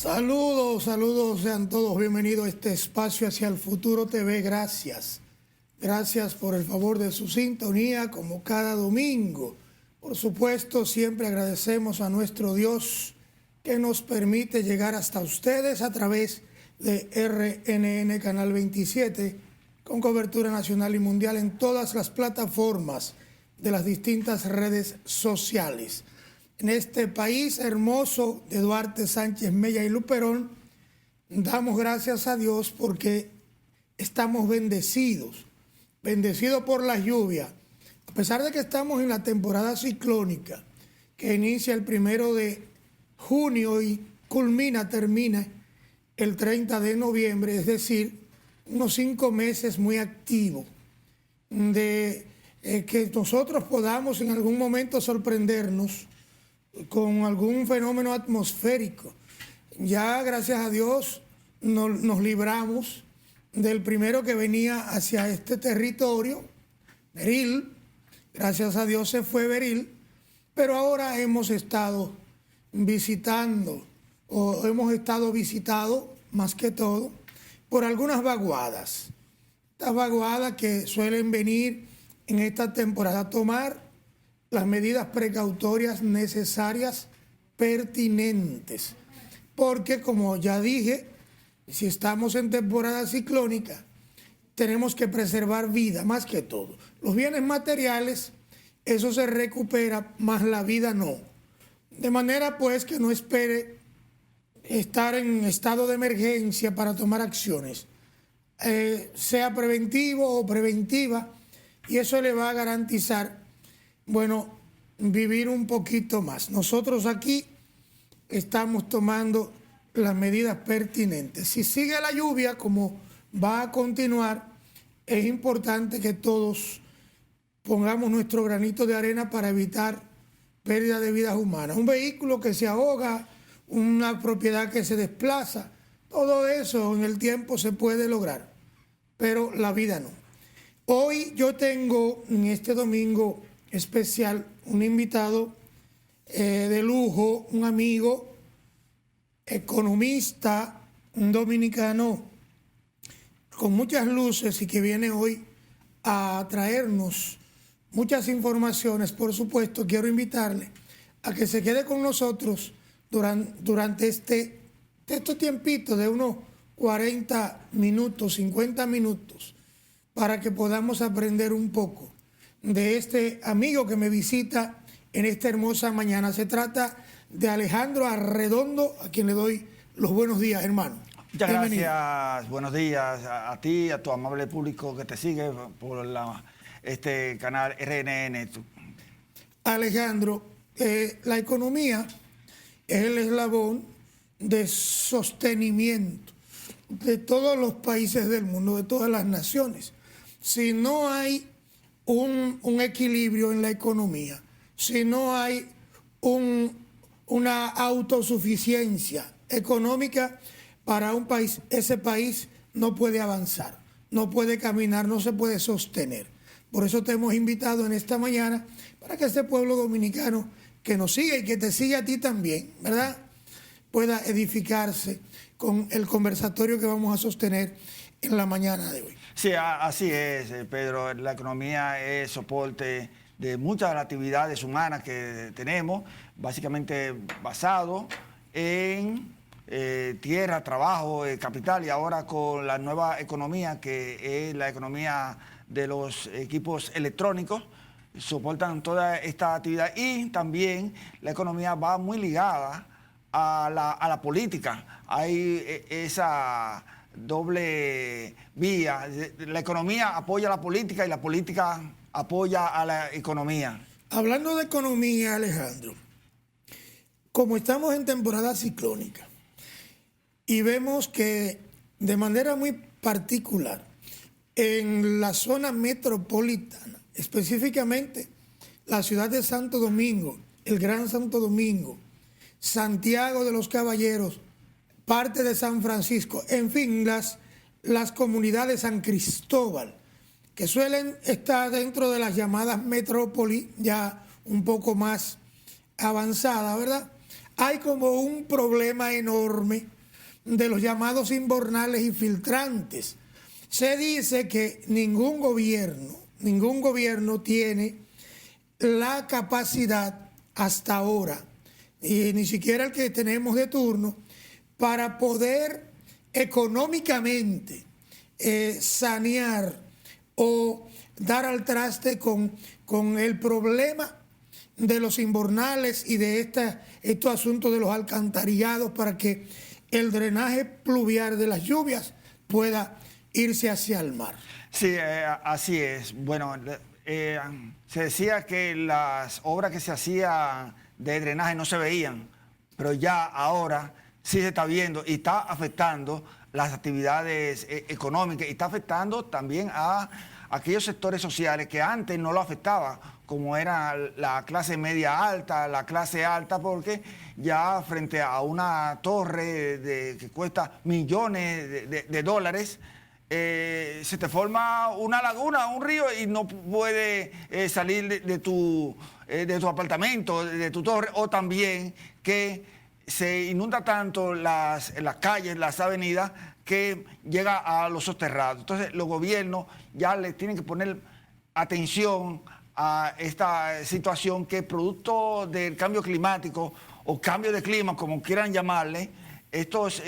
Saludos, saludos, sean todos bienvenidos a este espacio hacia el futuro TV. Gracias. Gracias por el favor de su sintonía como cada domingo. Por supuesto, siempre agradecemos a nuestro Dios que nos permite llegar hasta ustedes a través de RNN Canal 27 con cobertura nacional y mundial en todas las plataformas de las distintas redes sociales. En este país hermoso de Duarte, Sánchez, Mella y Luperón, damos gracias a Dios porque estamos bendecidos por la lluvia. A pesar de que estamos en la temporada ciclónica, que inicia el 1 de junio y termina el 30 de noviembre, es decir, unos 5 meses muy activos, de que nosotros podamos en algún momento sorprendernos con algún fenómeno atmosférico. Ya, gracias a Dios, nos libramos del primero que venía hacia este territorio, Beryl. Gracias a Dios se fue Beryl, pero ahora hemos estado visitado más que todo por algunas vaguadas. Estas vaguadas que suelen venir en esta temporada a tomar las medidas precautorias necesarias, pertinentes. Porque, como ya dije, si estamos en temporada ciclónica, tenemos que preservar vida más que todo. Los bienes materiales, eso se recupera, más la vida no. De manera pues que no espere estar en estado de emergencia para tomar acciones, sea preventivo o preventiva, y eso le va a garantizar, bueno, vivir un poquito más. Nosotros aquí estamos tomando las medidas pertinentes. Si sigue la lluvia como va a continuar, es importante que todos pongamos nuestro granito de arena para evitar pérdida de vidas humanas. Un vehículo que se ahoga, una propiedad que se desplaza, todo eso en el tiempo se puede lograr, pero la vida no. Hoy yo tengo en este domingo especial un invitado de lujo, un amigo, economista, un dominicano con muchas luces y que viene hoy a traernos muchas informaciones. Por supuesto, quiero invitarle a que se quede con nosotros durante estos tiempitos de unos 40 minutos, 50 minutos, para que podamos aprender un poco de este amigo que me visita en esta hermosa mañana. Se trata de Alejandro Arredondo, a quien le doy los buenos días, hermano. Muchas gracias, buenos días a ti, a tu amable público que te sigue por este canal RNN. Alejandro, la economía es el eslabón de sostenimiento de todos los países del mundo, de todas las naciones. Si no hay un equilibrio en la economía, si no hay una autosuficiencia económica para un país, ese país no puede avanzar, no puede caminar, no se puede sostener. Por eso te hemos invitado en esta mañana para que este pueblo dominicano que nos sigue y que te sigue a ti también, ¿verdad?, pueda edificarse con el conversatorio que vamos a sostener en la mañana de hoy. Sí, así es, Pedro. La economía es soporte de muchas de las actividades humanas que tenemos, básicamente basado en tierra, trabajo, capital, y ahora con la nueva economía, que es la economía de los equipos electrónicos, soportan toda esta actividad. Y también la economía va muy ligada a la política. Hay esa doble vía. La economía apoya a la política y la política apoya a la economía. Hablando de economía, Alejandro, como estamos en temporada ciclónica y vemos que de manera muy particular en la zona metropolitana, específicamente la ciudad de Santo Domingo, el Gran Santo Domingo, Santiago de los Caballeros, parte de San Francisco, en fin, las comunidades San Cristóbal, que suelen estar dentro de las llamadas metrópolis, ya un poco más avanzada, ¿verdad? Hay como un problema enorme de los llamados invernales y filtrantes. Se dice que ningún gobierno tiene la capacidad hasta ahora, y ni siquiera el que tenemos de turno, para poder económicamente sanear o dar al traste con el problema de los invernales y de estos asuntos de los alcantarillados, para que el drenaje pluvial de las lluvias pueda irse hacia el mar. Sí, así es. Bueno, se decía que las obras que se hacían de drenaje no se veían, pero ya ahora sí se está viendo y está afectando las actividades económicas y está afectando también a aquellos sectores sociales que antes no lo afectaba, como era la clase media alta, la clase alta, porque ya frente a una torre que cuesta millones de dólares, se te forma una laguna, un río, y no puede salir de tu apartamento, de tu torre, o también que se inunda tanto las calles, las avenidas, que llega a los soterrados. Entonces los gobiernos ya le tienen que poner atención a esta situación, que producto del cambio climático o cambio de clima, como quieran llamarle, estos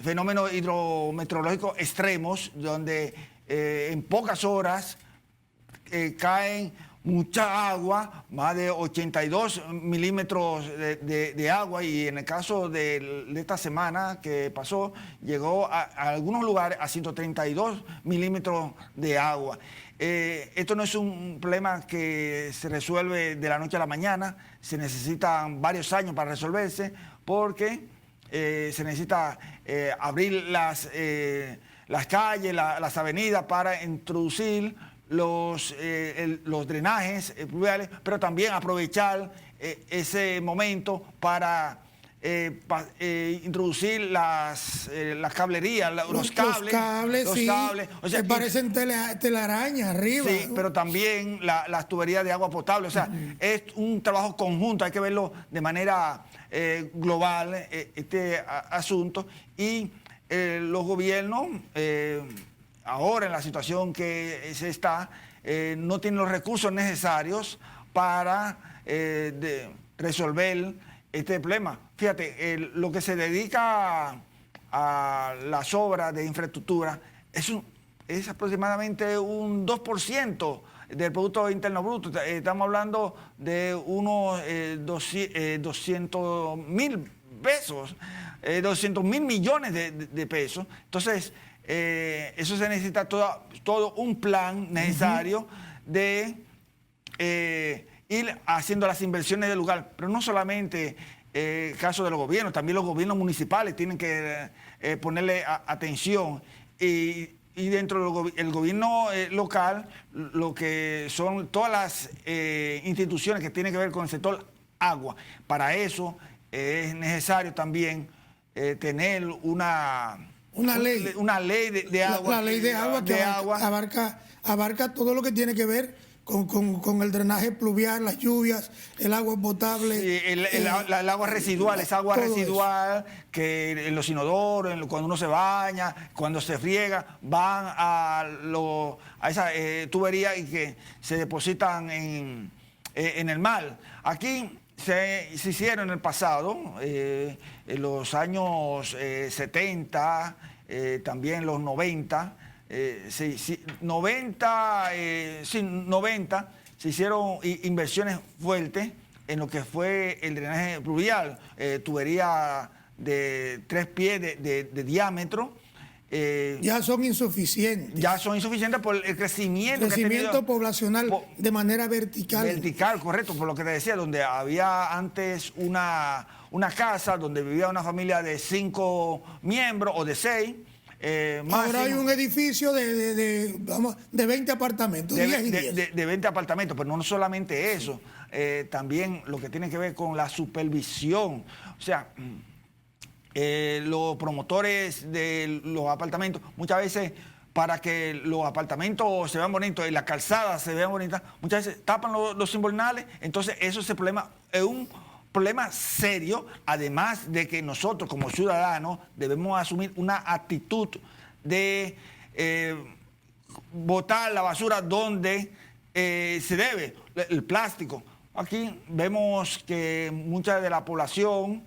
fenómenos hidrometeorológicos extremos, donde en pocas horas caen mucha agua, más de 82 milímetros de agua, y en el caso de esta semana que pasó, llegó a algunos lugares a 132 milímetros de agua. Esto no es un problema que se resuelve de la noche a la mañana, se necesitan varios años para resolverse, porque se necesita abrir las calles, las avenidas, para introducir los drenajes pluviales, pero también aprovechar ese momento para introducir las cablerías, los cables. Sí, O sea, parecen telarañas arriba. Sí, ¿no? Pero también las tuberías de agua potable. O sea, es un trabajo conjunto, hay que verlo de manera global, este asunto. Y los gobiernos, ahora en la situación que se está, no tienen los recursos necesarios para resolver este problema. Fíjate, lo que se dedica a las obras de infraestructura es aproximadamente un 2% del Producto Interno Bruto. Estamos hablando de unos 200.000 pesos, 200.000 millones de pesos. Entonces, eso se necesita todo un plan necesario de ir haciendo las inversiones del lugar, pero no solamente el caso de los gobiernos, también los gobiernos municipales tienen que ponerle atención, y dentro del gobierno local, lo que son todas las instituciones que tienen que ver con el sector agua. Para eso es necesario también tener una ley de agua. La ley de agua que abarca todo lo que tiene que ver con el drenaje pluvial, las lluvias, el agua potable. Sí, el agua residual, esa agua residual que en los inodoros, cuando uno se baña, cuando se friega, van a esa tubería y que se depositan en el mar. Aquí se hicieron en el pasado, en los años 70, también los 90, 90 se hicieron inversiones fuertes en lo que fue el drenaje pluvial, tubería de 3 pies de diámetro. Ya son insuficientes. Ya son insuficientes por el crecimiento poblacional de manera vertical. Vertical, correcto, por lo que te decía, donde había antes una casa donde vivía una familia de 5 miembros o de 6. Ahora hay un edificio de 20 apartamentos, 10 y 10. De 20 apartamentos, pero no solamente eso, también lo que tiene que ver con la supervisión. O sea, los promotores de los apartamentos, muchas veces, para que los apartamentos se vean bonitos y las calzadas se vean bonitas, muchas veces tapan los invernales. Entonces eso es el problema, es un problema serio, además de que nosotros como ciudadanos debemos asumir una actitud de botar la basura donde se debe, el plástico. Aquí vemos que mucha de la población,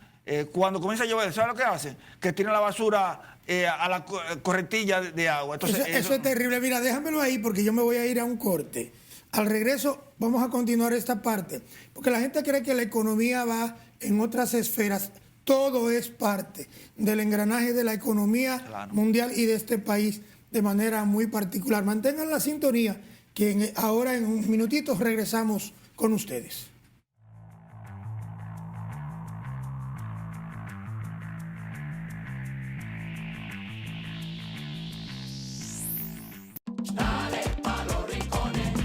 cuando comienza a llover, ¿sabe lo que hace? Que tira la basura a la correntilla de agua. Entonces, eso es terrible. Mira, déjamelo ahí porque yo me voy a ir a un corte. Al regreso vamos a continuar esta parte, porque la gente cree que la economía va en otras esferas. Todo es parte del engranaje de la economía mundial y de este país de manera muy particular. Mantengan la sintonía, que ahora en un minutito regresamos con ustedes.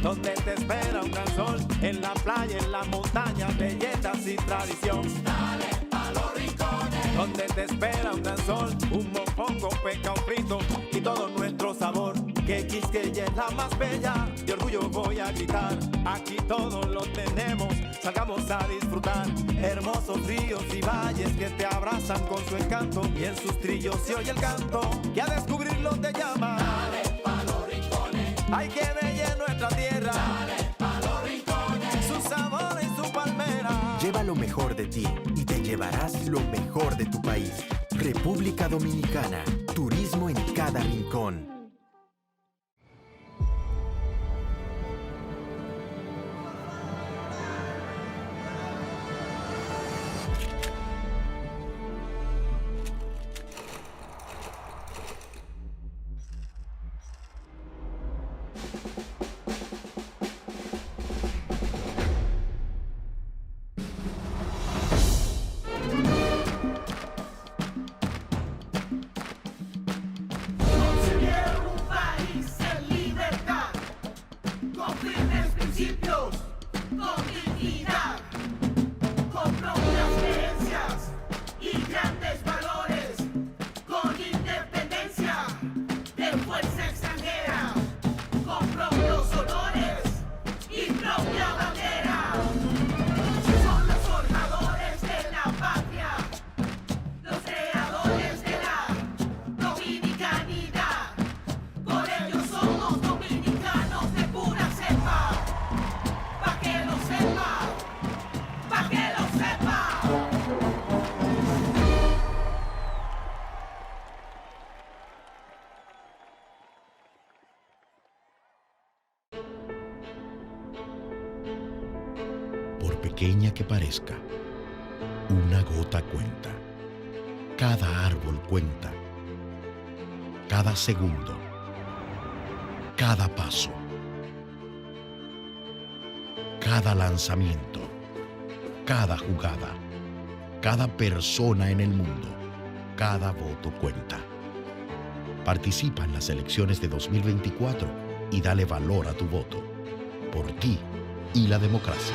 Donde te espera un gran sol, en la playa, en la montaña, belletas y tradición. Dale a Los Rincones. Donde te espera un gran sol, un mofongo, pescado frito y todo nuestro sabor. Que Quisqueya es la más bella, de orgullo voy a gritar. Aquí todo lo tenemos, salgamos a disfrutar. Hermosos ríos y valles que te abrazan con su encanto. Y en sus trillos se oye el canto, que a descubrirlo te llama. Dale pa' Los Rincones. Hay que bella nuestra tierra. Dale pa' Los Rincones. Su sabor y su palmera. Lleva lo mejor de ti y te llevarás lo mejor de tu país. República Dominicana. Turismo en cada rincón. Pequeña que parezca, una gota cuenta. Cada árbol cuenta. Cada segundo. Cada paso. Cada lanzamiento. Cada jugada. Cada persona en el mundo. Cada voto cuenta. Participa en las elecciones de 2024 y dale valor a tu voto. Por ti y la democracia.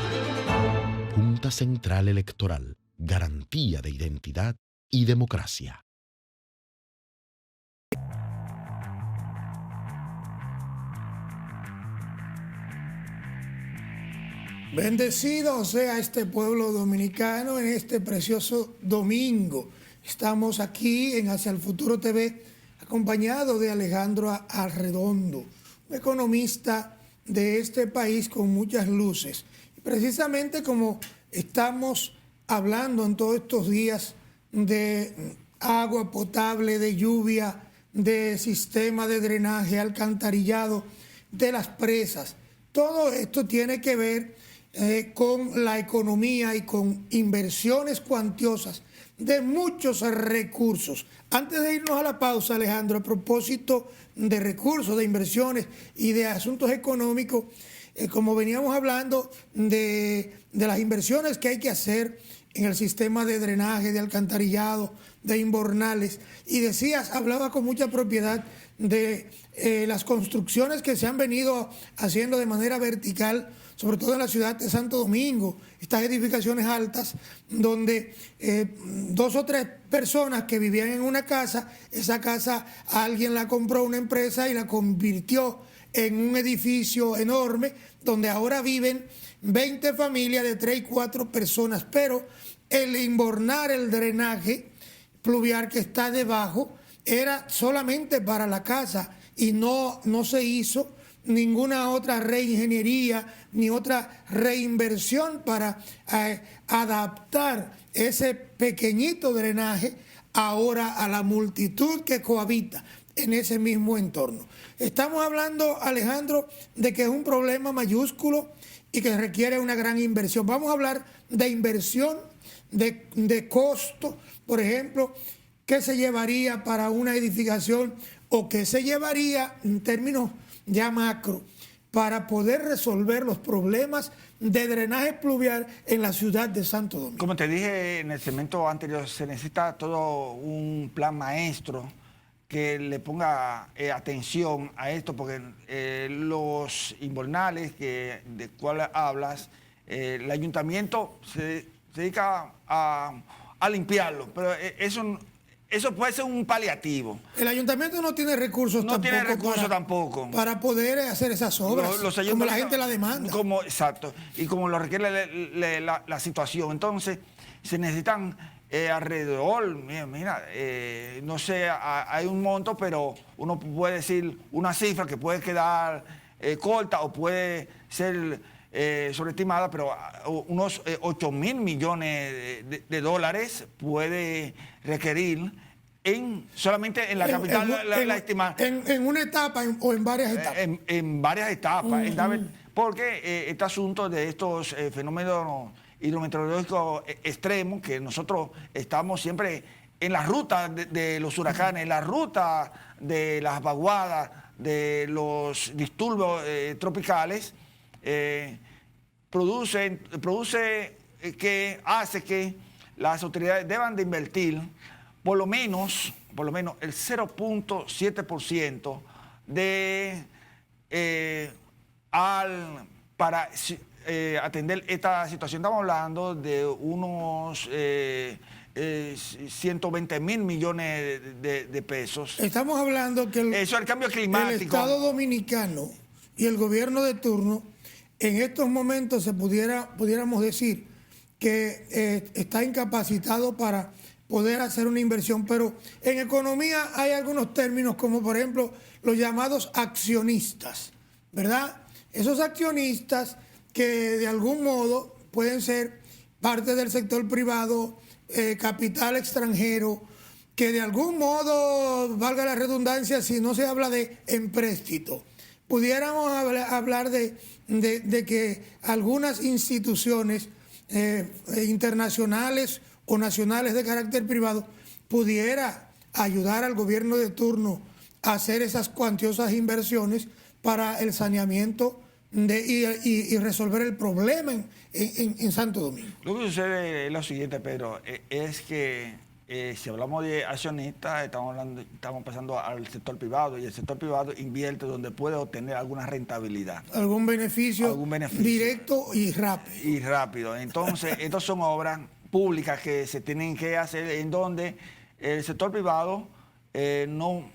Junta Central Electoral, garantía de identidad y democracia. Bendecido sea este pueblo dominicano en este precioso domingo. Estamos aquí en Hacia el Futuro TV, acompañado de Alejandro Arredondo, un economista de este país con muchas luces. Y precisamente como estamos hablando en todos estos días de agua potable, de lluvia, de sistema de drenaje, alcantarillado, de las presas, todo esto tiene que ver con la economía y con inversiones cuantiosas de muchos recursos. Antes de irnos a la pausa, Alejandro, a propósito de recursos, de inversiones y de asuntos económicos, como veníamos hablando de las inversiones que hay que hacer en el sistema de drenaje, de alcantarillado, de invernales, y hablaba con mucha propiedad de las construcciones que se han venido haciendo de manera vertical, sobre todo en la ciudad de Santo Domingo, estas edificaciones altas, donde 2 o 3 personas que vivían en una casa, esa casa alguien la compró, una empresa, y la convirtió en un edificio enorme, donde ahora viven 20 familias de 3 y 4 personas, pero el inbornar el drenaje pluvial que está debajo era solamente para la casa y no se hizo ninguna otra reingeniería ni otra reinversión para adaptar ese pequeñito drenaje ahora a la multitud que cohabita en ese mismo entorno. Estamos hablando, Alejandro, de que es un problema mayúsculo y que requiere una gran inversión. Vamos a hablar de inversión, de costo, por ejemplo, qué se llevaría para una edificación o qué se llevaría en términos ya macro para poder resolver los problemas de drenaje pluvial en la ciudad de Santo Domingo. Como te dije en el segmento anterior, se necesita todo un plan maestro que le ponga atención a esto, porque los invernales de cuales hablas, el ayuntamiento se dedica a limpiarlo, pero eso puede ser un paliativo. El ayuntamiento no tiene recursos tampoco para poder hacer esas obras, como la gente la demanda. Exacto, y como lo requiere la situación. Entonces, se necesitan alrededor, mira, no sé, hay un monto, pero uno puede decir una cifra que puede quedar corta o puede ser sobreestimada, pero unos 8.000 millones de dólares puede requerir solamente en la capital la estimada. En una etapa o en varias etapas. En varias etapas, porque este asunto de estos fenómenos hidrometeorológicos extremos, que nosotros estamos siempre en la ruta de los huracanes, en la ruta de las vaguadas, de los disturbios tropicales, hace que las autoridades deban de invertir por lo menos el 0.7% para atender esta situación. Estamos hablando de unos 120.000 millones de pesos. Estamos hablando que eso es el cambio climático. El Estado Dominicano y el gobierno de turno en estos momentos pudiéramos decir que está incapacitado para poder hacer una inversión, pero en economía hay algunos términos como por ejemplo los llamados accionistas, ¿verdad? Esos accionistas que de algún modo pueden ser parte del sector privado, capital extranjero, que de algún modo, valga la redundancia, si no se habla de empréstito, pudiéramos hablar de que algunas instituciones internacionales o nacionales de carácter privado pudiera ayudar al gobierno de turno a hacer esas cuantiosas inversiones para el saneamiento y resolver el problema en Santo Domingo. Lo que sucede es lo siguiente, Pedro, es que si hablamos de accionistas, estamos pasando al sector privado, y el sector privado invierte donde puede obtener alguna rentabilidad. Algún beneficio directo y rápido. Entonces, estas son obras públicas que se tienen que hacer en donde el sector privado no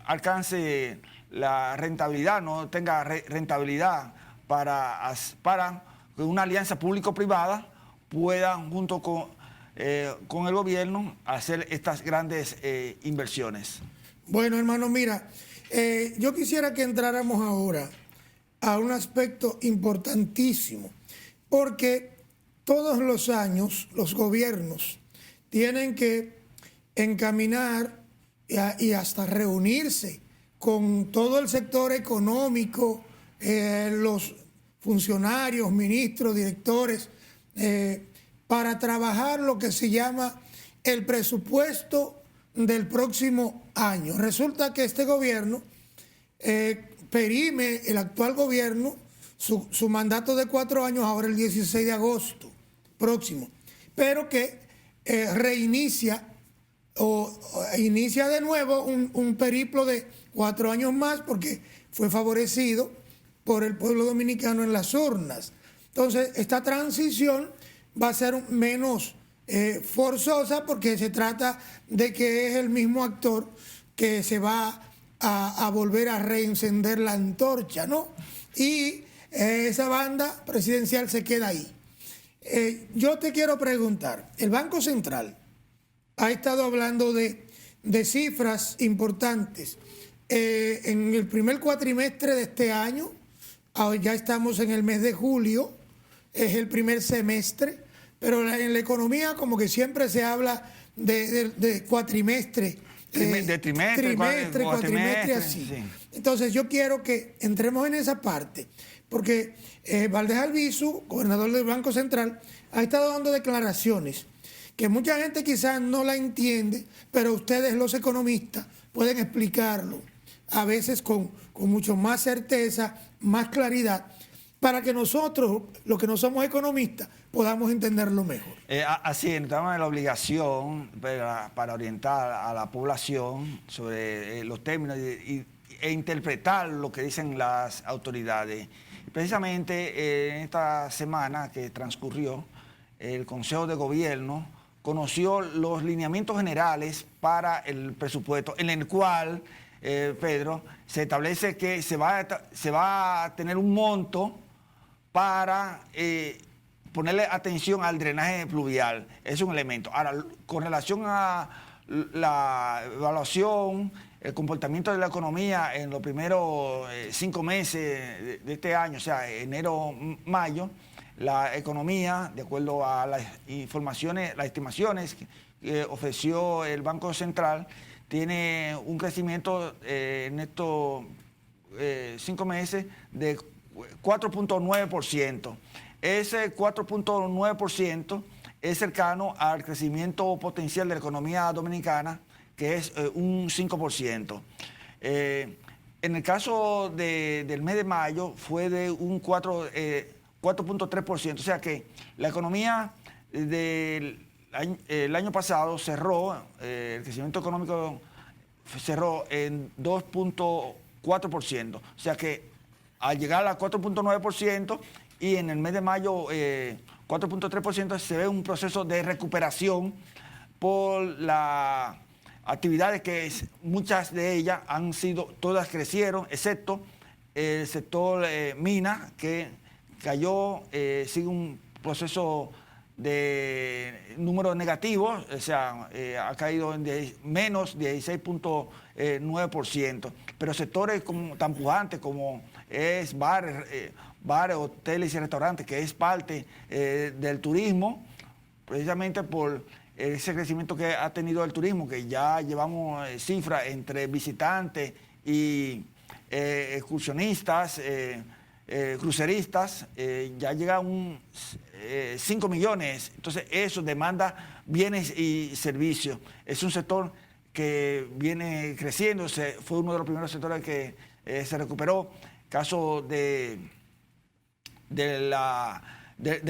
alcance la rentabilidad, no tenga rentabilidad para que una alianza público-privada pueda, junto con el gobierno, hacer estas grandes inversiones. Bueno, hermano, mira, yo quisiera que entráramos ahora a un aspecto importantísimo, porque todos los años los gobiernos tienen que encaminar y hasta reunirse con todo el sector económico, los funcionarios, ministros, directores, para trabajar lo que se llama el presupuesto del próximo año. Resulta que este gobierno perime, el actual gobierno, su mandato de 4 años ahora el 16 de agosto próximo, pero que reinicia o inicia de nuevo un periplo de 4 años más, porque fue favorecido por el pueblo dominicano en las urnas. Entonces, esta transición va a ser menos forzosa, porque se trata de que es el mismo actor que se va a volver a reencender la antorcha, ¿no? Y esa banda presidencial se queda ahí. Yo te quiero preguntar, el Banco Central ha estado hablando de cifras importantes. En el primer cuatrimestre de este año, ya estamos en el mes de julio, es el primer semestre, pero en la economía como que siempre se habla de cuatrimestre. De trimestre, cuatrimestre, así. Sí. Entonces yo quiero que entremos en esa parte, porque Valdés Albizu, gobernador del Banco Central, ha estado dando declaraciones que mucha gente quizás no la entiende, pero ustedes los economistas pueden explicarlo, a veces con mucho más certeza, más claridad, para que nosotros, los que no somos economistas, podamos entenderlo mejor. Así, estamos en la obligación para orientar a la población sobre los términos e interpretar lo que dicen las autoridades. Precisamente en esta semana que transcurrió, el Consejo de Gobierno conoció los lineamientos generales para el presupuesto, en el cual, Pedro, se establece que se va a tener un monto para ponerle atención al drenaje pluvial. Es un elemento. Ahora, con relación a la evaluación, el comportamiento de la economía en los primeros 5 meses de este año, o sea, enero, mayo, la economía, de acuerdo a las informaciones, las estimaciones que ofreció el Banco Central, tiene un crecimiento en estos 5 meses de 4.9%. Ese 4.9% es cercano al crecimiento potencial de la economía dominicana, que es un 5%. En el caso del mes de mayo fue de un 4.3%, o sea que la economía del año pasado cerró, el crecimiento económico cerró en 2.4%, o sea que al llegar a 4.9% y en el mes de mayo 4.3%, se ve un proceso de recuperación por las actividades que muchas de ellas han sido, todas crecieron, excepto el sector mina, que cayó, sigue un proceso de números negativos, o sea, ha caído en menos 16.9%, pero sectores tan pujantes como es bares, hoteles y restaurantes, que es parte del turismo, precisamente por ese crecimiento que ha tenido el turismo, que ya llevamos cifras entre visitantes y excursionistas, cruceristas, ya llega a 5 millones. Entonces eso demanda bienes y servicios. Es un sector que viene creciendo, fue uno de los primeros sectores que se recuperó. Caso del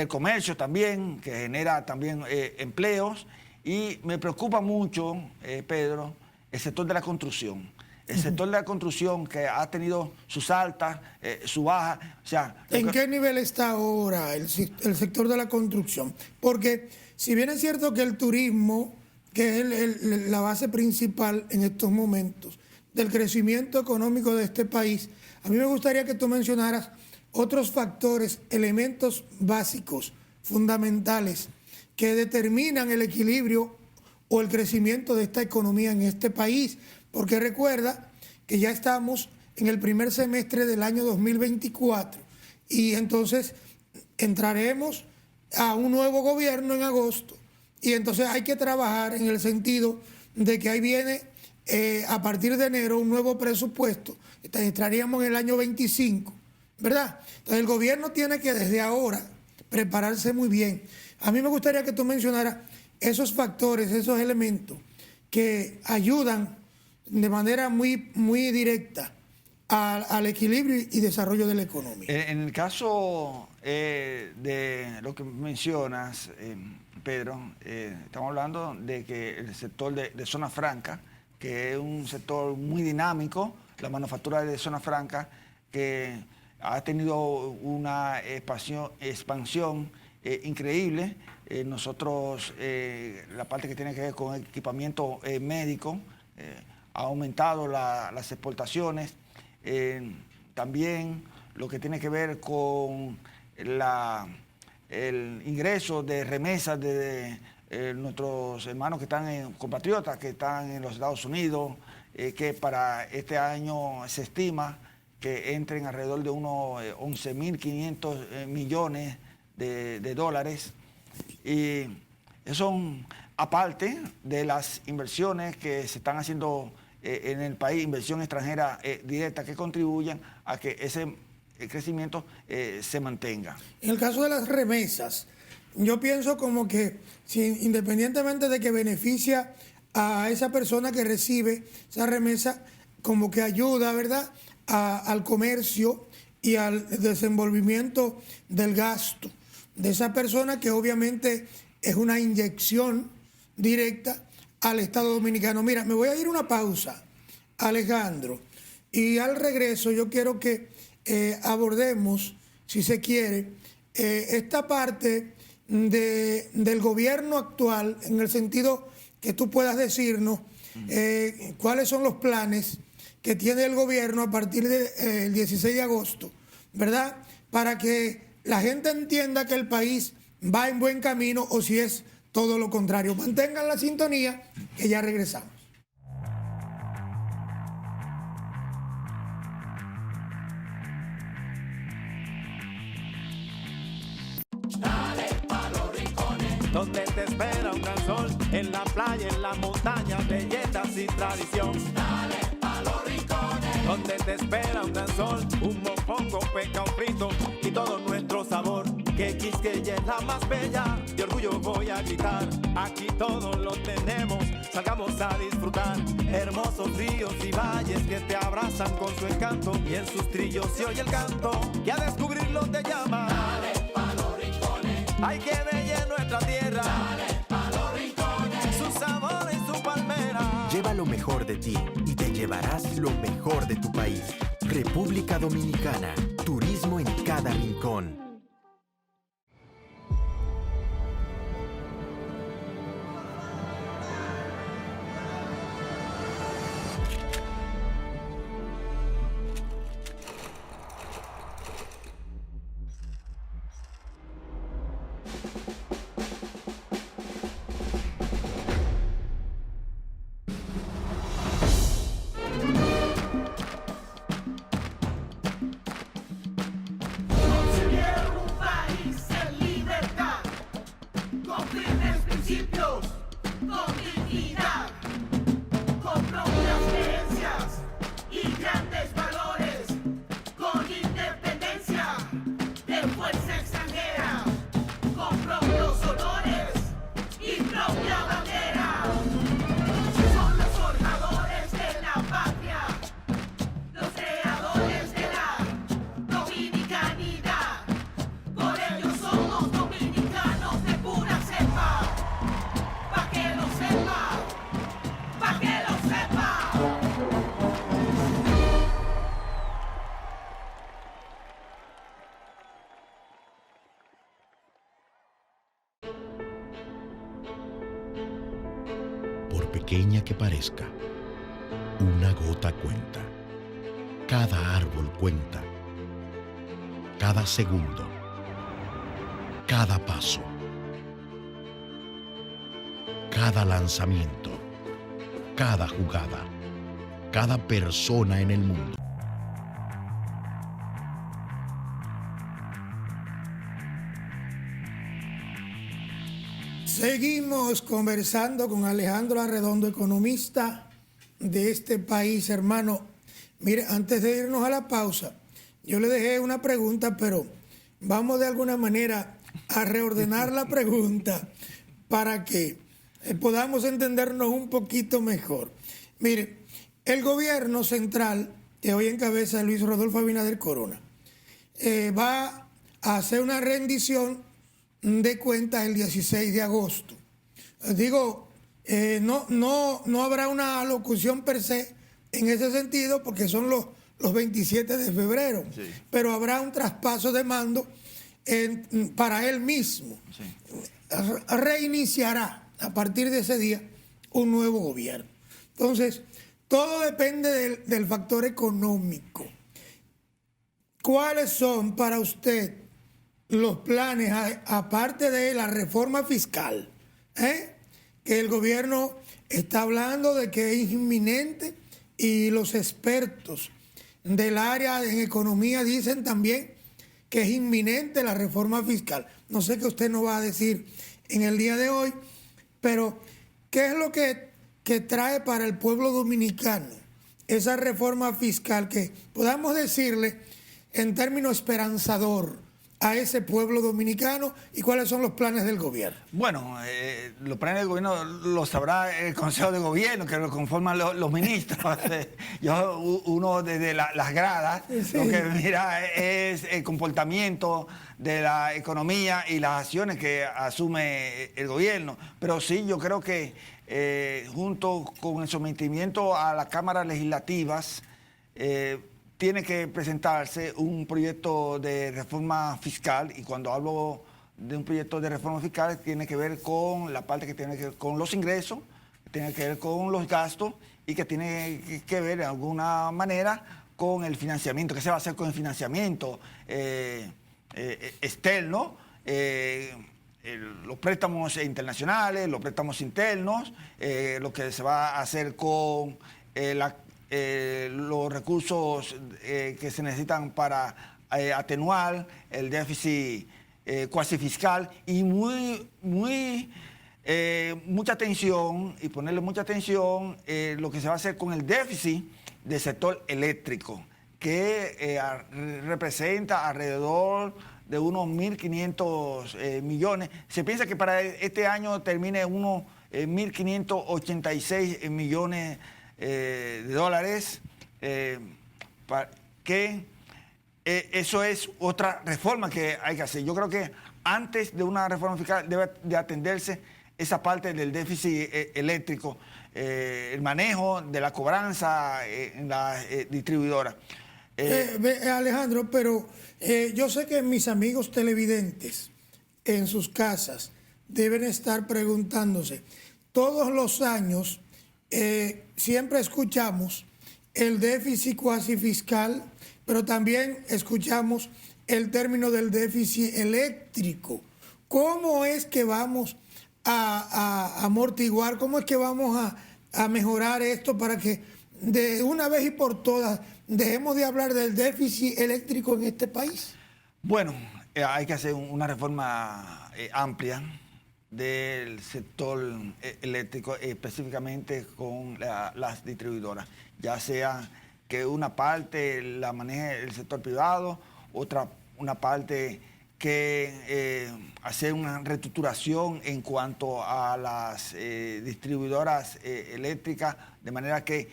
comercio también, que genera también empleos. Y me preocupa mucho, Pedro, el sector de la construcción. El sector de la construcción, que ha tenido sus altas, su baja. O sea, ¿en qué nivel está ahora el sector de la construcción? Porque si bien es cierto que el turismo, que es la base principal en estos momentos del crecimiento económico de este país, a mí me gustaría que tú mencionaras otros factores, elementos básicos, fundamentales, que determinan el equilibrio o el crecimiento de esta economía en este país. Porque recuerda que ya estamos en el primer semestre del año 2024 y entonces entraremos a un nuevo gobierno en agosto, y entonces hay que trabajar en el sentido de que ahí viene a partir de enero un nuevo presupuesto. Entraríamos en el año 25, ¿verdad? Entonces el gobierno tiene que desde ahora prepararse muy bien. A mí me gustaría que tú mencionaras esos factores, esos elementos que ayudan de manera muy, muy directa al equilibrio y desarrollo de la economía. En el caso de lo que mencionas, Pedro, estamos hablando de que el sector de zona franca, que es un sector muy dinámico, la manufactura de zona franca, que ha tenido una expansión increíble. Nosotros, la parte que tiene que ver con equipamiento médico, ha aumentado las exportaciones, también lo que tiene que ver con el ingreso de remesas de nuestros hermanos que están compatriotas que están en los Estados Unidos, que para este año se estima que entren alrededor de unos 11.500 millones de dólares. Y eso son aparte de las inversiones que se están haciendo en el país, inversión extranjera directa que contribuyan a que ese crecimiento se mantenga. En el caso de las remesas, yo pienso como que independientemente de que beneficia a esa persona que recibe esa remesa, como que ayuda, ¿verdad?, al comercio y al desenvolvimiento del gasto de esa persona, que obviamente es una inyección directa al Estado Dominicano. Mira, me voy a ir a una pausa, Alejandro, y al regreso yo quiero que abordemos, si se quiere, esta parte del gobierno actual, en el sentido que tú puedas decirnos cuáles son los planes que tiene el gobierno a partir del 16 de agosto, ¿verdad?, para que la gente entienda que el país va en buen camino, o si es todo lo contrario. Mantengan la sintonía, que ya regresamos. Donde te espera un gran sol, en la playa, en la montaña, belletas y tradición. Dale pa' los rincones. Donde te espera un gran sol, un mofongo, pescado frito y todo nuestro sabor. Que Quisqueya es la más bella, de orgullo voy a gritar. Aquí todo lo tenemos, salgamos a disfrutar. Hermosos ríos y valles que te abrazan con su encanto. Y en sus trillos se oye el canto, que a descubrirlo te llama. Dale pa' los rincones. Hay que bella en nuestra tierra. Dale pa' los rincones. Su sabor y su palmera. Lleva lo mejor de ti y te llevarás lo mejor de tu país. República Dominicana. Turismo en cada rincón. Pequeña que parezca, una gota cuenta. Cada árbol cuenta. Cada segundo. Cada paso. Cada lanzamiento. Cada jugada. Cada persona en el mundo. Seguimos conversando con Alejandro Arredondo, economista de este país, hermano. Mire, antes de irnos a la pausa, yo le dejé una pregunta, pero vamos de alguna manera a reordenar la pregunta para que podamos entendernos un poquito mejor. Mire, el gobierno central, que hoy encabeza Luis Rodolfo Abinader Corona, va a hacer una rendición de cuentas el 16 de agosto. Digo, no habrá una alocución per se en ese sentido, porque son los 27 de febrero, sí, pero habrá un traspaso de mando para él mismo. Sí. Reiniciará a partir de ese día un nuevo gobierno. Entonces, todo depende del factor económico. ¿Cuáles son para usted los planes, aparte de la reforma fiscal, que el gobierno está hablando de que es inminente y los expertos del área en economía dicen también que es inminente la reforma fiscal. No sé qué usted nos va a decir en el día de hoy, pero ¿qué es lo que trae para el pueblo dominicano esa reforma fiscal que podamos decirle en términos esperanzador a ese pueblo dominicano y cuáles son los planes del gobierno? Bueno, los planes del gobierno los sabrá el Consejo de Gobierno, que lo conforman los ministros. Uno desde las gradas, sí, lo que mira es el comportamiento de la economía y las acciones que asume el gobierno. Pero sí, yo creo que junto con el sometimiento a las cámaras legislativas, tiene que presentarse un proyecto de reforma fiscal, y cuando hablo de un proyecto de reforma fiscal tiene que ver con la parte que tiene que ver con los ingresos, que tiene que ver con los gastos y que tiene que ver de alguna manera con el financiamiento. ¿Qué se va a hacer con el financiamiento externo? Los préstamos internacionales, los préstamos internos, lo que se va a hacer con los recursos que se necesitan para atenuar el déficit cuasi fiscal, y mucha atención, y ponerle mucha atención lo que se va a hacer con el déficit del sector eléctrico, que representa alrededor de unos 1.500 millones. Se piensa que para este año termine unos 1.586 millones de dólares, eso es otra reforma que hay que hacer. Yo creo que antes de una reforma fiscal debe de atenderse esa parte del déficit eléctrico, el manejo de la cobranza en la distribuidora. Alejandro, pero yo sé que mis amigos televidentes en sus casas deben estar preguntándose, todos los años siempre escuchamos el déficit cuasi fiscal, pero también escuchamos el término del déficit eléctrico. ¿Cómo es que vamos a amortiguar, cómo es que vamos a mejorar esto para que de una vez y por todas dejemos de hablar del déficit eléctrico en este país? Bueno, hay que hacer una reforma amplia del sector eléctrico, específicamente con las distribuidoras, ya sea que una parte la maneje el sector privado, una parte que hacer una reestructuración en cuanto a las distribuidoras eléctricas, de manera que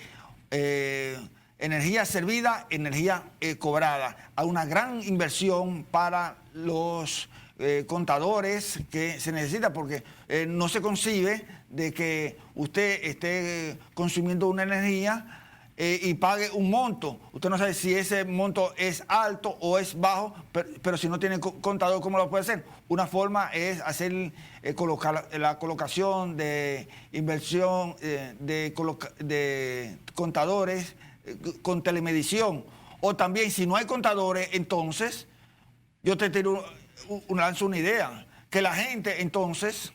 energía servida, energía cobrada. Hay una gran inversión para los contadores que se necesita, porque no se concibe de que usted esté consumiendo una energía y pague un monto. Usted no sabe si ese monto es alto o es bajo, pero si no tiene contador, ¿cómo lo puede hacer? Una forma es hacer la colocación de inversión de contadores con telemedición. O también, si no hay contadores, entonces yo te lanzo una idea, que la gente entonces,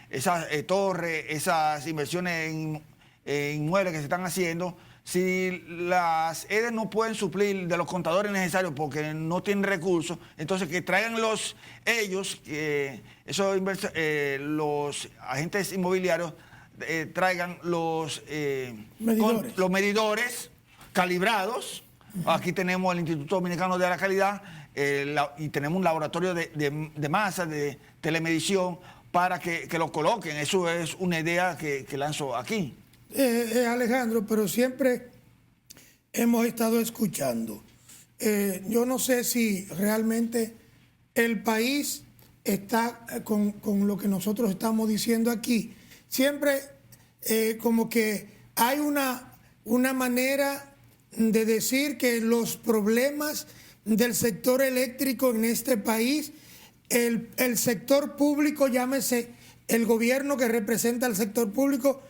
esas torres, esas inversiones en inmuebles que se están haciendo, si las EDES no pueden suplir de los contadores necesarios porque no tienen recursos, entonces que traigan los agentes inmobiliarios, traigan los medidores calibrados. Aquí tenemos el Instituto Dominicano de la Calidad y tenemos un laboratorio de masa, de telemedición, para que lo coloquen. Eso es una idea que lanzo aquí. Alejandro, pero siempre hemos estado escuchando. Yo no sé si realmente el país está con lo que nosotros estamos diciendo aquí. Siempre como que hay una manera de decir que los problemas del sector eléctrico en este país, el sector público, llámese el gobierno que representa al sector público,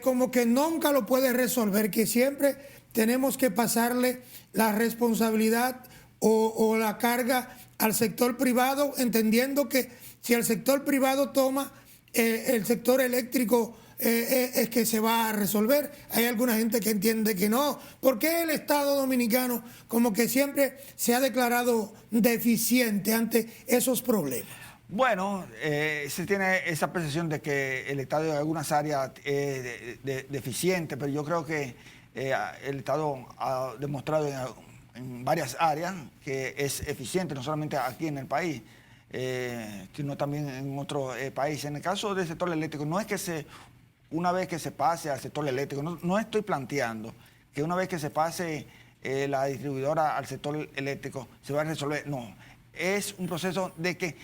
como que nunca lo puede resolver, que siempre tenemos que pasarle la responsabilidad o la carga al sector privado, entendiendo que si el sector privado toma el sector eléctrico es que se va a resolver. Hay alguna gente que entiende que no. ¿Por qué el Estado dominicano como que siempre se ha declarado deficiente ante esos problemas? Bueno, se tiene esa percepción de que el Estado en algunas áreas es deficiente, pero yo creo que el Estado ha demostrado en varias áreas que es eficiente, no solamente aquí en el país, sino también en otros países. En el caso del sector eléctrico, no es que una vez que se pase al sector eléctrico, no estoy planteando que una vez que se pase la distribuidora al sector eléctrico se va a resolver, no. Es un proceso de que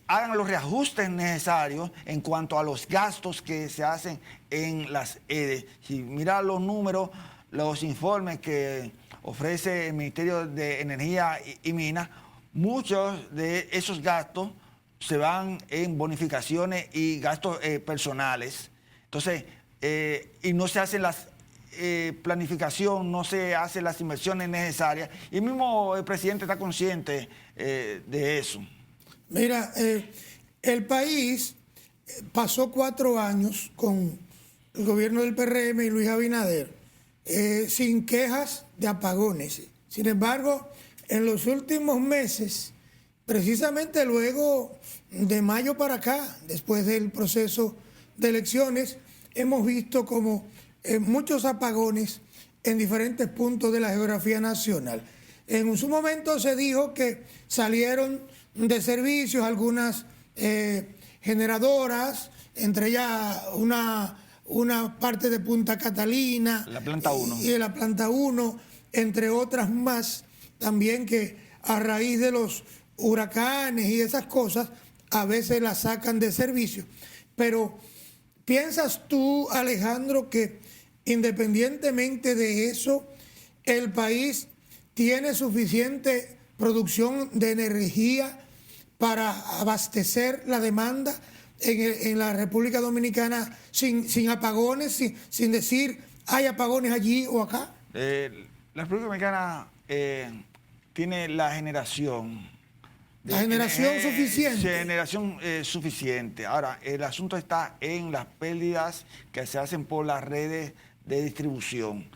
hagan los reajustes necesarios en cuanto a los gastos que se hacen en las EDE. Si mira los números, los informes que ofrece el Ministerio de Energía y Minas, muchos de esos gastos se van en bonificaciones y gastos personales. Entonces, y no se hacen las planificación, no se hacen las inversiones necesarias. Y el mismo presidente está consciente de eso. Mira, el país pasó 4 años con el gobierno del PRM y Luis Abinader sin quejas de apagones. Sin embargo, en los últimos meses, precisamente luego de mayo para acá, después del proceso de elecciones, hemos visto como muchos apagones en diferentes puntos de la geografía nacional. En su momento se dijo que salieron de servicios algunas generadoras, entre ellas una parte de Punta Catalina. La planta 1. Y la planta 1, entre otras más, también que a raíz de los huracanes y esas cosas, a veces las sacan de servicio. Pero, ¿piensas tú, Alejandro, que independientemente de eso, el país tiene suficiente producción de energía para abastecer la demanda en la República Dominicana sin apagones, sin decir hay apagones allí o acá? La República Dominicana tiene la generación. La generación suficiente. Generación suficiente. Ahora, el asunto está en las pérdidas que se hacen por las redes de distribución.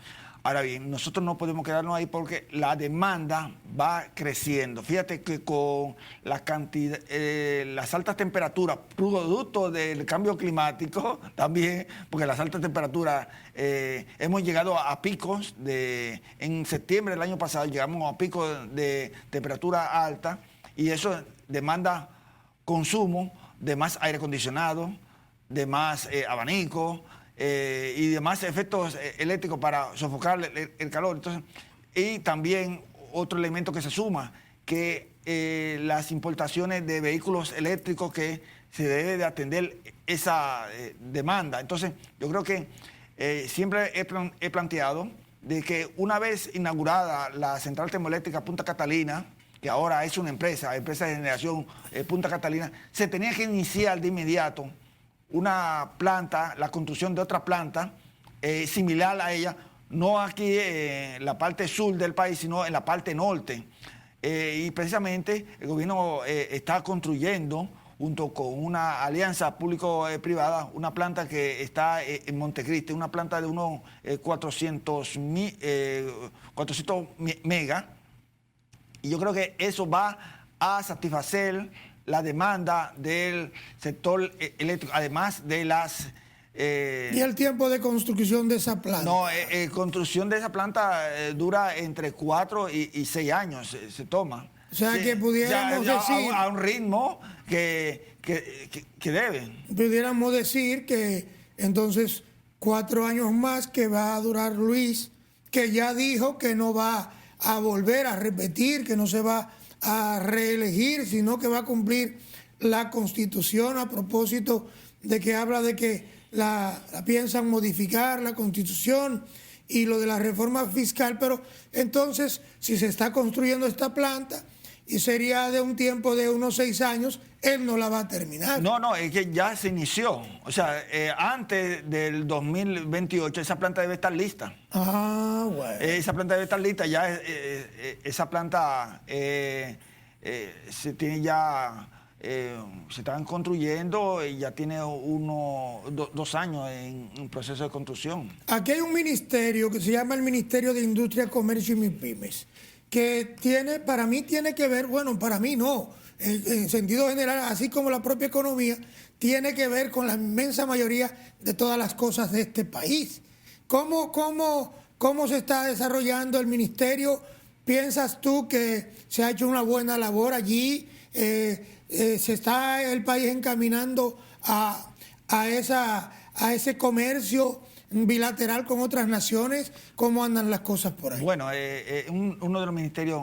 Ahora bien, nosotros no podemos quedarnos ahí porque la demanda va creciendo. Fíjate que con la cantidad, las altas temperaturas, producto del cambio climático también, porque las altas temperaturas, hemos llegado a picos en septiembre del año pasado, llegamos a picos de temperatura alta y eso demanda consumo de más aire acondicionado, de más abanico, y demás efectos eléctricos para sofocar el calor. Entonces, y también otro elemento que se suma, que las importaciones de vehículos eléctricos, que se debe de atender esa demanda. Entonces, yo creo que siempre he planteado de que una vez inaugurada la central termoeléctrica Punta Catalina, que ahora es una empresa de generación Punta Catalina, se tenía que iniciar de inmediato una planta, la construcción de otra planta similar a ella, no aquí en la parte sur del país, sino en la parte norte. Y precisamente el gobierno está construyendo, junto con una alianza público-privada, una planta que está en Montecristi, una planta de unos 400 megas. Y yo creo que eso va a satisfacer la demanda del sector eléctrico, además de las... ¿Y el tiempo de construcción de esa planta? No, construcción de esa planta dura entre 4 y 6 años, se toma. O sea, sí, que pudiéramos decir... A un ritmo que deben. Pudiéramos decir que entonces 4 años más que va a durar Luis, que ya dijo que no va a volver a repetir, que no se va a reelegir, sino que va a cumplir la Constitución, a propósito de que habla de que la piensan modificar la Constitución y lo de la reforma fiscal. Pero entonces, si se está construyendo esta planta y sería de un tiempo de unos 6 años, él no la va a terminar. No, es que ya se inició. O sea, antes del 2028 esa planta debe estar lista. Ah, bueno. Esa planta debe estar lista. Ya esa planta se tiene ya, se están construyendo y ya tiene 2 años en proceso de construcción. Aquí hay un ministerio que se llama el Ministerio de Industria, Comercio y MIPYMES, que para mí tiene que ver, bueno, para mí no, en sentido general, así como la propia economía, tiene que ver con la inmensa mayoría de todas las cosas de este país. ¿Cómo se está desarrollando el ministerio? ¿Piensas tú que se ha hecho una buena labor allí? ¿Se está el país encaminando a ese comercio bilateral con otras naciones? ¿Cómo andan las cosas por ahí? Bueno, uno de los ministerios,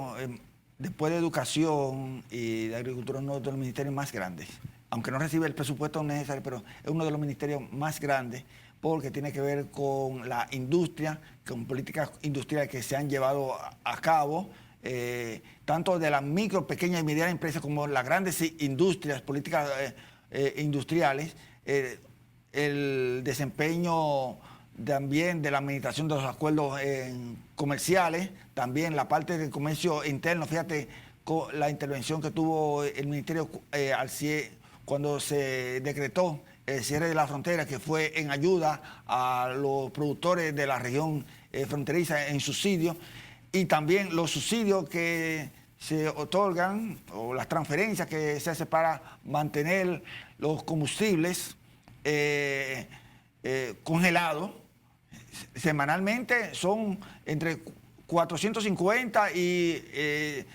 después de Educación y de Agricultura, uno de los ministerios más grandes, aunque no recibe el presupuesto necesario, pero es uno de los ministerios más grandes porque tiene que ver con la industria, con políticas industriales que se han llevado a cabo, tanto de las micro, pequeñas y medianas empresas como las grandes industrias, políticas industriales, el desempeño también de la administración de los acuerdos comerciales, también la parte del comercio interno. Fíjate con la intervención que tuvo el ministerio cuando se decretó el cierre de la frontera, que fue en ayuda a los productores de la región fronteriza en subsidios, y también los subsidios que se otorgan o las transferencias que se hacen para mantener los combustibles congelados. Semanalmente son entre 450 y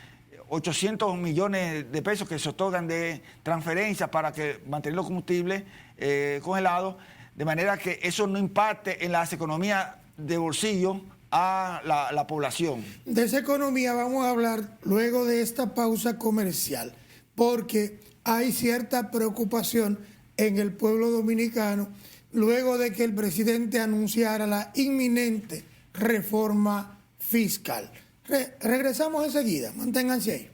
800 millones de pesos que se otorgan de transferencias para que mantener los combustibles congelados, de manera que eso no impacte en las economías de bolsillo a la población. De esa economía vamos a hablar luego de esta pausa comercial, porque hay cierta preocupación en el pueblo dominicano luego de que el presidente anunciara la inminente reforma fiscal. Regresamos enseguida, manténganse ahí.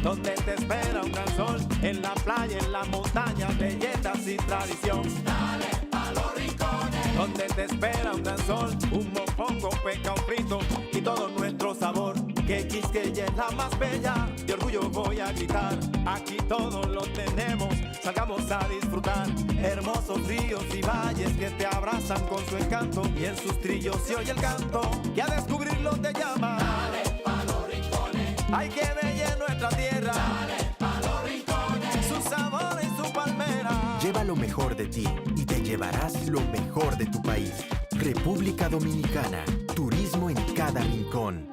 Donde te espera un gran sol, en la playa, en la montaña, leyendas y tradición. Dale pa' los rincones. Donde te espera un gran sol, un mofongo, pescado frito y todo nuestro sabor. Que Quisqueya es la más bella, de orgullo voy a gritar. Aquí todo lo tenemos, salgamos a disfrutar. Hermosos ríos y valles que te abrazan con su encanto. Y en sus trillos se oye el canto, que a descubrirlo te llama. Dale pa' los rincones. Hay que bella nuestra tierra. Dale pa' los rincones. Su sabor y su palmera. Lleva lo mejor de ti y te llevarás lo mejor de tu país. República Dominicana. Turismo en cada rincón.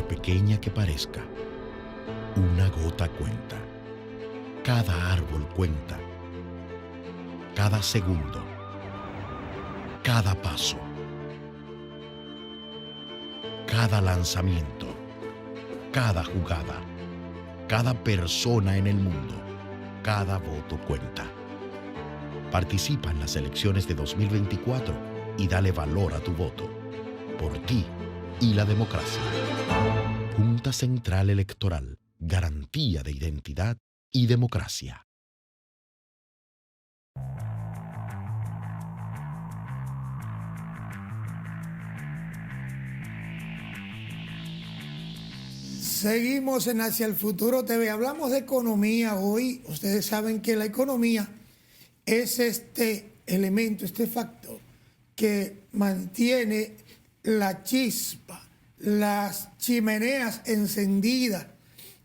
Pequeña que parezca, una gota cuenta. Cada árbol cuenta. Cada segundo. Cada paso. Cada lanzamiento. Cada jugada. Cada persona en el mundo. Cada voto cuenta. Participa en las elecciones de 2024 y dale valor a tu voto. Por ti y la democracia. Junta Central Electoral, garantía de identidad y democracia. Seguimos en Hacia el Futuro TV. Hablamos de economía hoy. Ustedes saben que la economía es este elemento, este factor que mantiene la chispa, las chimeneas encendidas.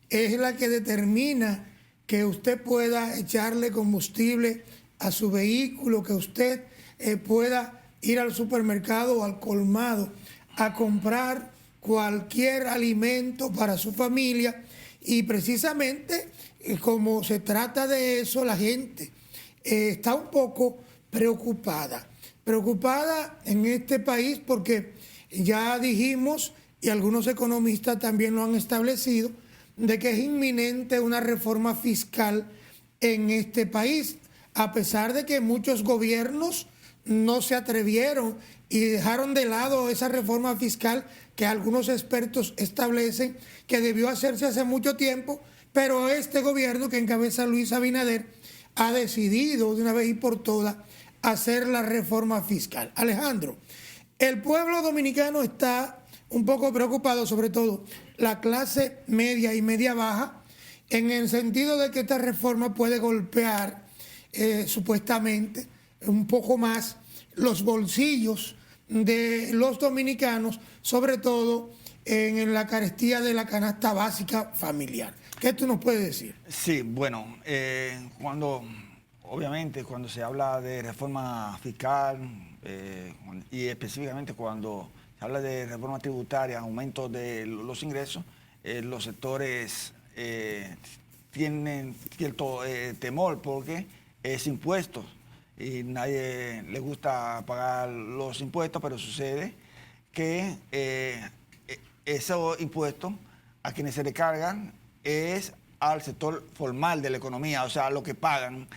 Es la que determina que usted pueda echarle combustible a su vehículo, que usted pueda ir al supermercado o al colmado a comprar cualquier alimento para su familia. Y precisamente como se trata de eso, la gente está un poco preocupada en este país, porque ya dijimos, y algunos economistas también lo han establecido, de que es inminente una reforma fiscal en este país, a pesar de que muchos gobiernos no se atrevieron y dejaron de lado esa reforma fiscal que algunos expertos establecen que debió hacerse hace mucho tiempo, pero este gobierno que encabeza Luis Abinader ha decidido de una vez y por todas hacer la reforma fiscal. Alejandro, el pueblo dominicano está un poco preocupado, sobre todo la clase media y media baja, en el sentido de que esta reforma puede golpear supuestamente un poco más los bolsillos de los dominicanos, sobre todo en la carestía de la canasta básica familiar. ¿Qué tú nos puedes decir? Sí, bueno, obviamente cuando se habla de reforma fiscal y específicamente cuando se habla de reforma tributaria, aumento de los ingresos, los sectores tienen cierto temor porque es impuestos y nadie le gusta pagar los impuestos, pero sucede que esos impuestos a quienes se le cargan es al sector formal de la economía, o sea, lo que pagan,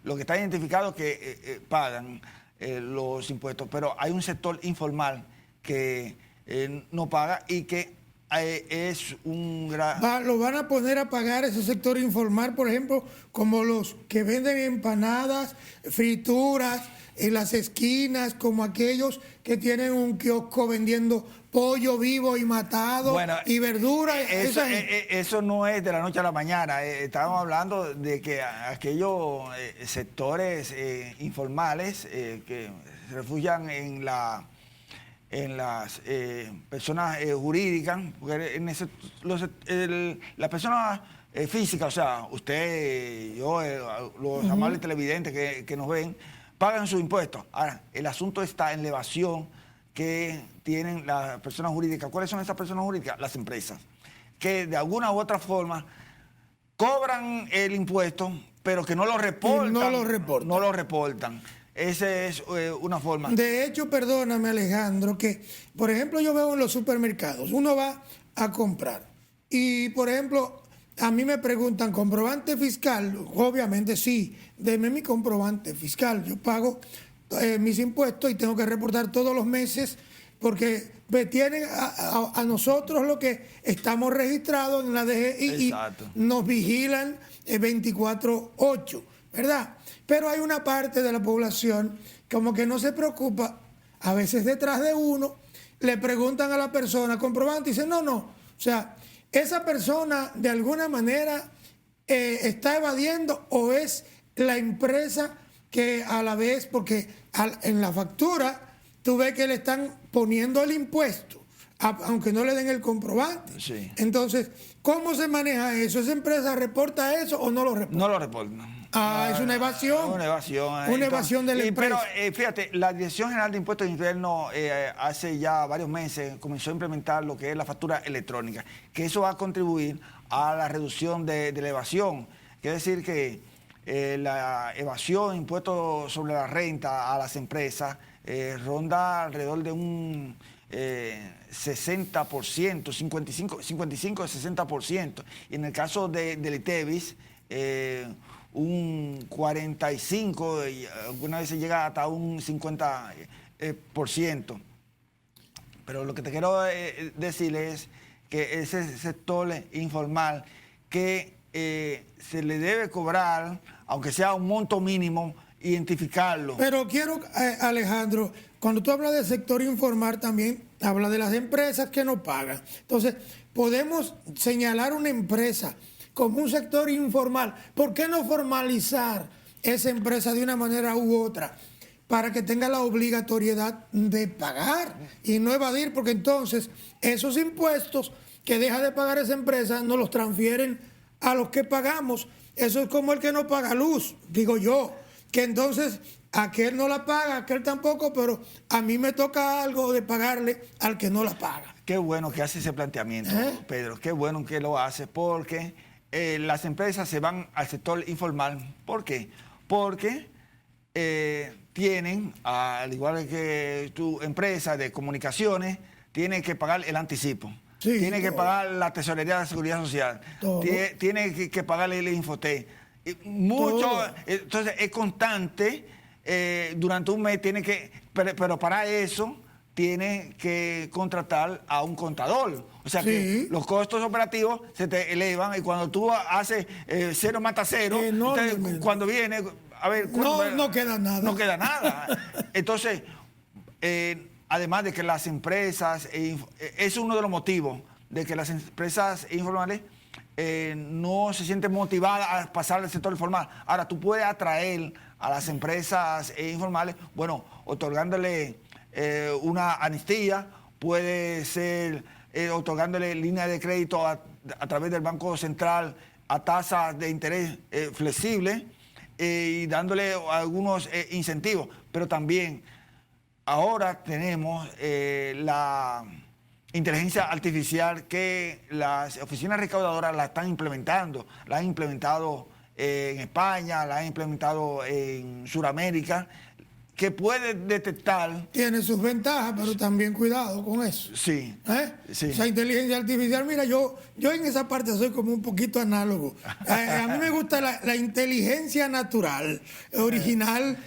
lo que está identificado que pagan los impuestos, pero hay un sector informal que no paga y que es un gran... Lo van a poner a pagar ese sector informal, por ejemplo, como los que venden empanadas, frituras en las esquinas, como aquellos que tienen un kiosco vendiendo pollo vivo y matado, bueno, y verduras. Eso no es de la noche a la mañana. Estábamos hablando de que aquellos sectores informales que se refugian en las personas jurídicas, porque las personas físicas, o sea, usted, yo, los amables televidentes que nos ven, pagan sus impuestos. Ahora, el asunto está en la evasión que tienen las personas jurídicas. ¿Cuáles son esas personas jurídicas? Las empresas, que de alguna u otra forma cobran el impuesto, pero que no lo reportan. No lo reportan. Esa es una forma. De hecho, perdóname, Alejandro, que, por ejemplo, yo veo en los supermercados, uno va a comprar y, por ejemplo, a mí me preguntan, ¿comprobante fiscal? Obviamente sí, deme mi comprobante fiscal. Yo pago mis impuestos y tengo que reportar todos los meses porque me tienen a nosotros lo que estamos registrados en la DGI. Exacto. Y nos vigilan 24/8, ¿verdad? Pero hay una parte de la población como que no se preocupa. A veces detrás de uno le preguntan a la persona, comprobante, y dicen, no. O sea, esa persona de alguna manera está evadiendo o es la empresa que a la vez, porque en la factura tú ves que le están poniendo el impuesto, aunque no le den el comprobante. Sí. Entonces, ¿cómo se maneja eso? ¿Esa empresa reporta eso o no lo reporta? No lo reporta. Es una evasión. Una evasión. Una evasión de la empresa. Pero fíjate, la Dirección General de Impuestos Internos hace ya varios meses comenzó a implementar lo que es la factura electrónica, que eso va a contribuir a la reducción de la evasión. Quiere decir que la evasión, impuestos sobre la renta a las empresas, ronda alrededor de un 60%, 55-60%. Y en el caso del ITEVIS, un 45%, y algunas veces llega hasta un 50%. Pero lo que te quiero decir es que ese sector informal que se le debe cobrar, aunque sea un monto mínimo, identificarlo. Pero quiero, Alejandro, cuando tú hablas del sector informal también habla de las empresas que no pagan. Entonces, podemos señalar una empresa como un sector informal. ¿Por qué no formalizar esa empresa de una manera u otra para que tenga la obligatoriedad de pagar y no evadir? Porque entonces esos impuestos que deja de pagar esa empresa nos los transfieren a los que pagamos. Eso es como el que no paga luz, digo yo, que entonces aquel no la paga, aquel tampoco, pero a mí me toca algo de pagarle al que no la paga. Qué bueno que hace ese planteamiento, Pedro, qué bueno que lo hace, porque las empresas se van al sector informal. ¿Por qué? Porque tienen, al igual que tu empresa de comunicaciones, tienen que pagar el anticipo. Sí, tiene que pagar la tesorería de la Seguridad Social, tiene que pagarle el Infotec. Entonces es constante, durante un mes tiene que, pero para eso tiene que contratar a un contador. O sea que los costos operativos se te elevan y cuando tú haces cero mata cero, cuando viene, a ver, no queda nada. No queda nada. Entonces, además de que las empresas, es uno de los motivos de que las empresas informales no se sienten motivadas a pasar al sector informal. Ahora, tú puedes atraer a las empresas informales, bueno, otorgándole una amnistía, puede ser otorgándole línea de crédito a través del Banco Central a tasas de interés flexibles y dándole algunos incentivos, pero también ahora tenemos la inteligencia artificial que las oficinas recaudadoras la están implementando. La han implementado en España, la han implementado en Sudamérica, que puede detectar... Tiene sus ventajas, pero también cuidado con eso. Sí. Sí. Esa inteligencia artificial, mira, yo en esa parte soy como un poquito análogo. A mí me gusta la inteligencia natural, original.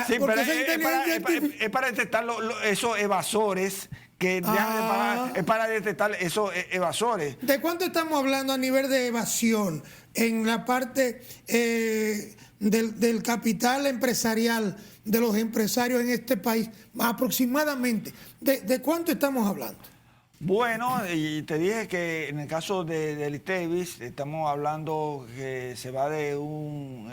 Sí, pero es para detectar esos evasores que dejan de pagar, es para detectar esos evasores. ¿De cuánto estamos hablando a nivel de evasión en la parte del capital empresarial, de los empresarios en este país, aproximadamente? ¿De cuánto estamos hablando? Bueno, y te dije que en el caso del ITEVIS estamos hablando que se va de un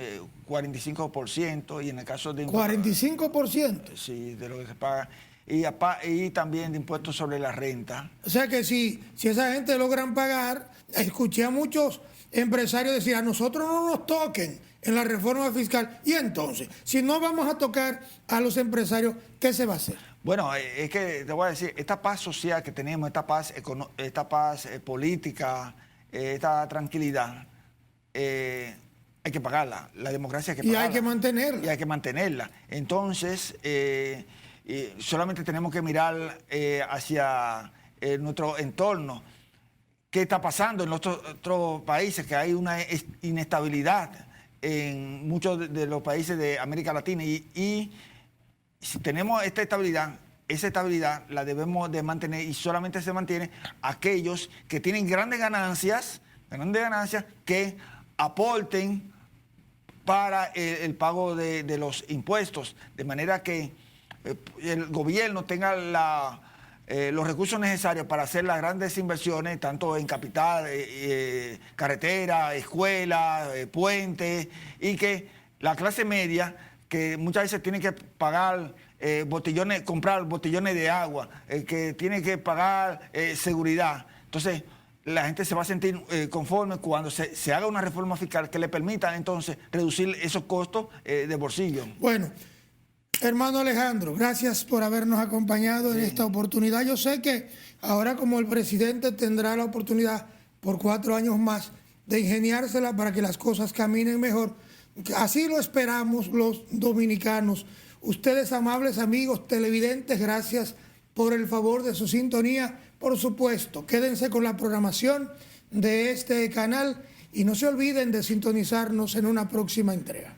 45% y en el caso de... ¿45%? Sí, de lo que se paga. Y también de impuestos sobre la renta. O sea que si esa gente logran pagar, escuché a muchos empresarios decir, a nosotros no nos toquen en la reforma fiscal. Y entonces, si no vamos a tocar a los empresarios, ¿qué se va a hacer? Bueno, es que te voy a decir, esta paz social que tenemos, esta paz política, esta tranquilidad, hay que pagarla. La democracia hay que pagarla. Y hay que mantenerla. Y hay que mantenerla. Entonces, solamente tenemos que mirar hacia nuestro entorno. ¿Qué está pasando en otros países? Que hay una inestabilidad en muchos de los países de América Latina. Y si tenemos esa estabilidad la debemos de mantener y solamente se mantiene aquellos que tienen grandes ganancias que aporten para el pago de los impuestos, de manera que el gobierno tenga los recursos necesarios para hacer las grandes inversiones, tanto en capital, carretera, escuelas, puentes, y que la clase media, que muchas veces tiene que pagar comprar botellones de agua, que tiene que pagar seguridad. Entonces, la gente se va a sentir conforme cuando se haga una reforma fiscal que le permita entonces reducir esos costos de bolsillo. Bueno, hermano Alejandro, gracias por habernos acompañado en esta oportunidad. Yo sé que ahora como el presidente tendrá la oportunidad por 4 años más de ingeniársela para que las cosas caminen mejor. Así lo esperamos los dominicanos. Ustedes, amables amigos televidentes, gracias por el favor de su sintonía. Por supuesto, quédense con la programación de este canal y no se olviden de sintonizarnos en una próxima entrega.